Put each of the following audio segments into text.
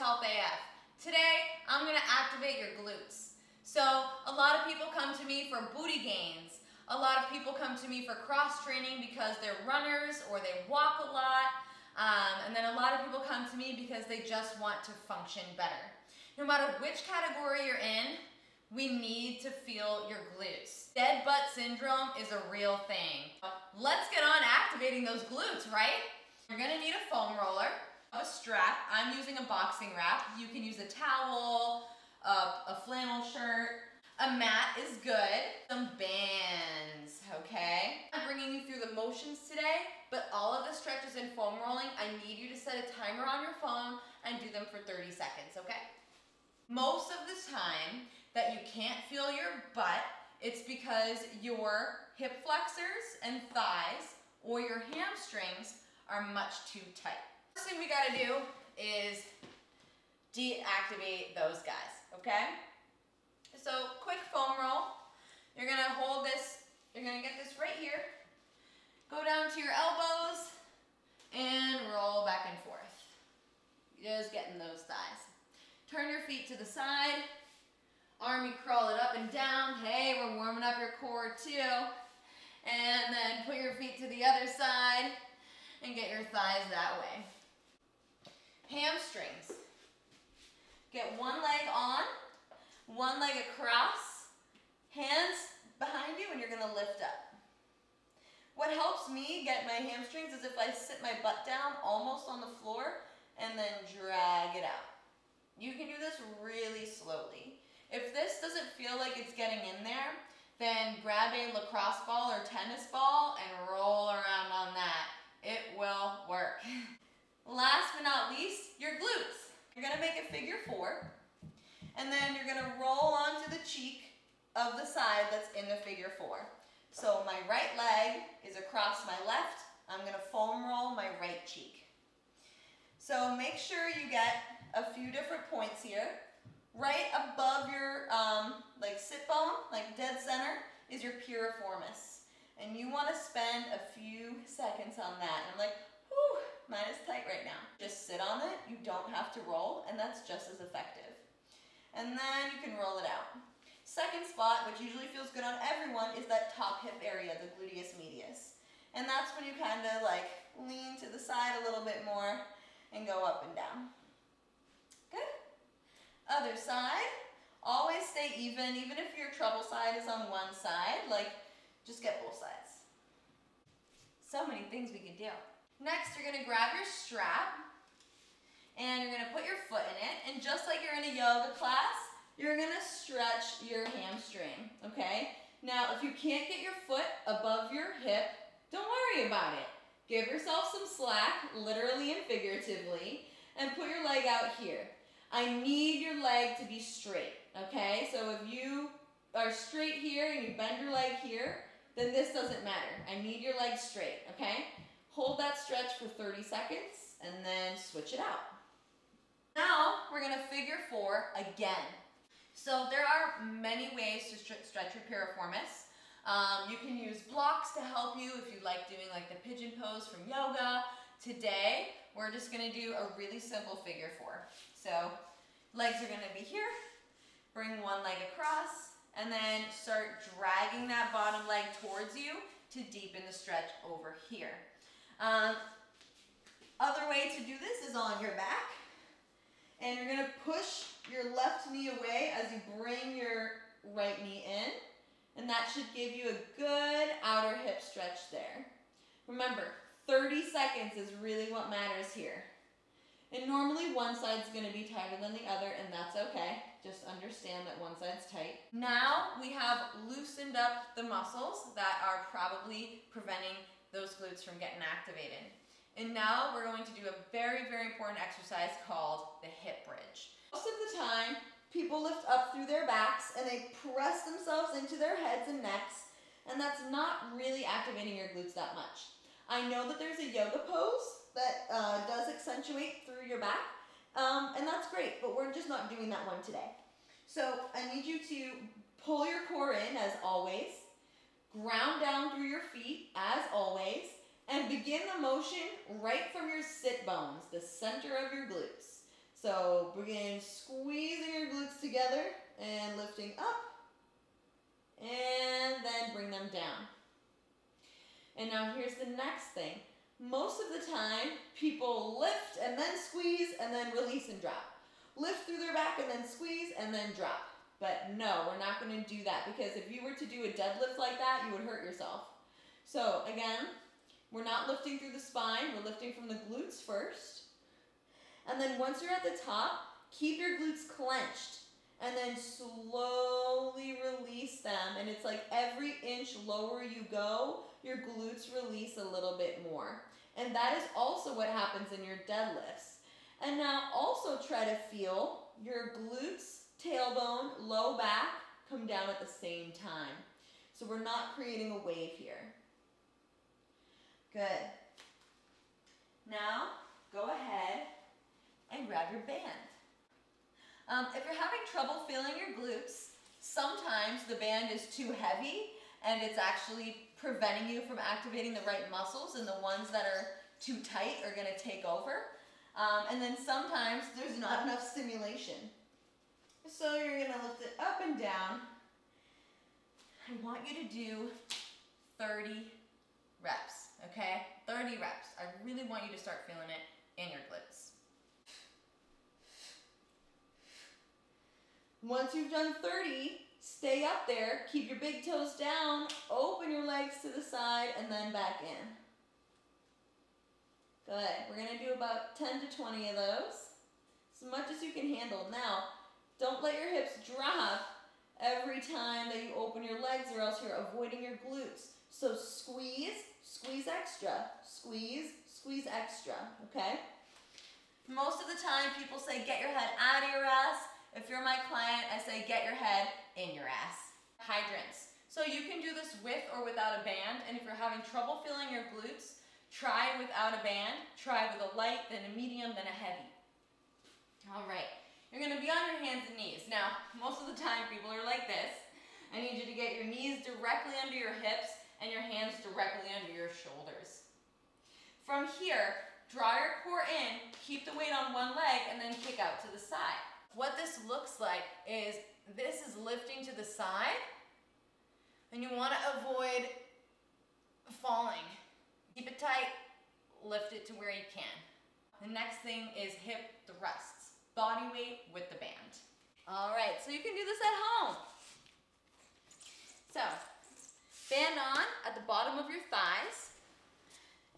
Health AF. Today, I'm gonna activate your glutes. So, a lot of people come to me for booty gains. A lot of people come to me for cross training because they're runners or they walk a lot. And then a lot of people come to me because they just want to function better. No matter which category you're in, we need to feel your glutes. Dead butt syndrome is a real thing. Let's get on activating those glutes, right? You're gonna need a foam roller, a strap. I'm using a boxing wrap. You can use a towel, a flannel shirt. A mat is good. Some bands, okay? I'm bringing you through the motions today, but all of the stretches and foam rolling, I need you to set a timer on your phone and do them for 30 seconds, okay? Most of the time that you can't feel your butt, it's because your hip flexors and thighs or your hamstrings are much too tight. First thing we gotta do is deactivate those guys, okay? So quick foam roll. You're gonna hold this, you're gonna get this right here, go down to your elbows and roll back and forth. Just getting those thighs. Turn your feet to the side, army crawl it up and down. Hey, we're warming up your core too. And then put your feet to the other side and get your thighs that way. Hamstrings. Get one leg on, one leg across, hands behind you, and you're gonna lift up. What helps me get my hamstrings is if I sit my butt down almost on the floor and then drag it out. You can do this really slowly. If this doesn't feel like it's getting in there, then grab a lacrosse ball or tennis ball and roll around on that. It will work. Last but not least, your glutes. You're gonna make a figure 4, and then you're gonna roll onto the cheek of the side that's in the figure 4. So my right leg is across my left. I'm gonna foam roll my right cheek. So make sure you get a few different points here. Right above your like sit bone, like dead center, is your piriformis. And you wanna spend a few seconds on that. And I'm like, whew, mine is tight right now. Just sit on it, you don't have to roll, and that's just as effective. And then you can roll it out. Second spot, which usually feels good on everyone, is that top hip area, the gluteus medius. And that's when you kind of like lean to the side a little bit more and go up and down. Good. Other side. Always stay even if your trouble side is on one side, like just get both sides. So many things we can do. Next, you're gonna grab your strap and you're gonna put your foot in it, and just like you're in a yoga class, you're gonna stretch your hamstring, okay? Now, if you can't get your foot above your hip, don't worry about it. Give yourself some slack, literally and figuratively, and put your leg out here. I need your leg to be straight, okay? So if you are straight here and you bend your leg here, then this doesn't matter. I need your leg straight, okay? Hold that stretch for 30 seconds and then switch it out. Now we're gonna figure 4 again. So there are many ways to stretch your piriformis. You can use blocks to help you if you like doing like the pigeon pose from yoga. Today, we're just gonna do a really simple figure 4. So legs are gonna be here, bring one leg across, and then start dragging that bottom leg towards you to deepen the stretch over here. Other way to do this is on your back, and you're gonna push your left knee away as you bring your right knee in, and that should give you a good outer hip stretch there. Remember, 30 seconds is really what matters here. And normally one side's gonna be tighter than the other, and that's okay. Just understand that one side's tight. Now we have loosened up the muscles that are probably preventing those glutes from getting activated. And now we're going to do a very, very important exercise called the hip bridge. Most of the time, people lift up through their backs and they press themselves into their heads and necks, and that's not really activating your glutes that much. I know that there's a yoga pose that does accentuate through your back, and that's great, but we're just not doing that one today. So I need you to pull your core in as always, ground down through your feet as always, and begin the motion right from your sit bones, the center of your glutes. So begin squeezing your glutes together and lifting up, and then bring them down. And now here's the next thing. Most of the time, people lift and then squeeze and then release and drop. Lift through their back and then squeeze and then drop. But no, we're not going to do that, because if you were to do a deadlift like that, you would hurt yourself. So again, we're not lifting through the spine, we're lifting from the glutes first. And then once you're at the top, keep your glutes clenched and then slowly release them. And it's like every inch lower you go, your glutes release a little bit more. And that is also what happens in your deadlifts. And now also try to feel your glutes, tailbone, low back come down at the same time. So we're not creating a wave here. Good. Now go ahead and grab your band. If you're having trouble feeling your glutes, sometimes the band is too heavy and it's actually preventing you from activating the right muscles, and the ones that are too tight are going to take over. And then sometimes there's not enough stimulation. So you're going to lift it up and down. I want you to do 30 reps, okay? 30 reps. I really want you to start feeling it in your glutes. Once you've done 30, stay up there, keep your big toes down, open your legs to the side, and then back in. Good. We're going to do about 10 to 20 of those, as much as you can handle. Now, don't let your hips drop every time that you open your legs, or else you're avoiding your glutes. So squeeze, squeeze extra, squeeze, squeeze extra, okay? Most of the time, people say get your head out of your ass. If you're my client, I say get your head in your ass. Hydrants. So you can do this with or without a band, and if you're having trouble feeling your glutes, try without a band, try with a light, then a medium, then a heavy. All right, you're gonna be on your hands and knees. Now, most of the time people are like this. I need you to get your knees directly under your hips and your hands directly under your shoulders. From here, draw your core in, keep the weight on one leg, and then kick out to the side. What this looks like is this is lifting to the side, and you want to avoid falling. Keep it tight, lift it to where you can. The next thing is hip thrusts, body weight with the band. All right, so you can do this at home. So, band on at the bottom of your thighs,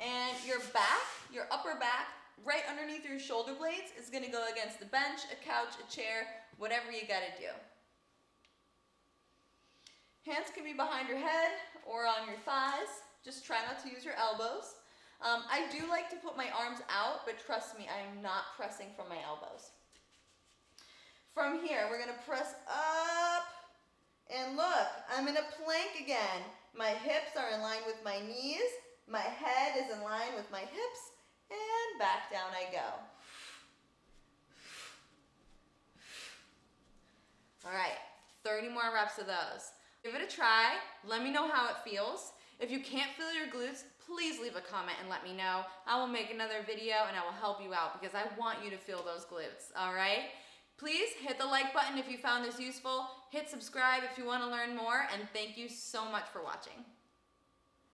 and your back, your upper back, right underneath your shoulder blades is going to go against the bench, a couch, a chair, whatever you got to do. Hands can be behind your head or on your thighs. Just try not to use your elbows. I do like to put my arms out, but trust me, I am not pressing from my elbows. From here, we're going to press up, and look, I'm in a plank again. My hips are in line with my knees, my head is in line with my hips, and back down I go. All right, 30 more reps of those. Give it a try. Let me know how it feels. If you can't feel your glutes, please leave a comment and let me know. I will make another video and I will help you out because I want you to feel those glutes, all right? Please hit the like button if you found this useful. Hit subscribe if you want to learn more, and thank you so much for watching.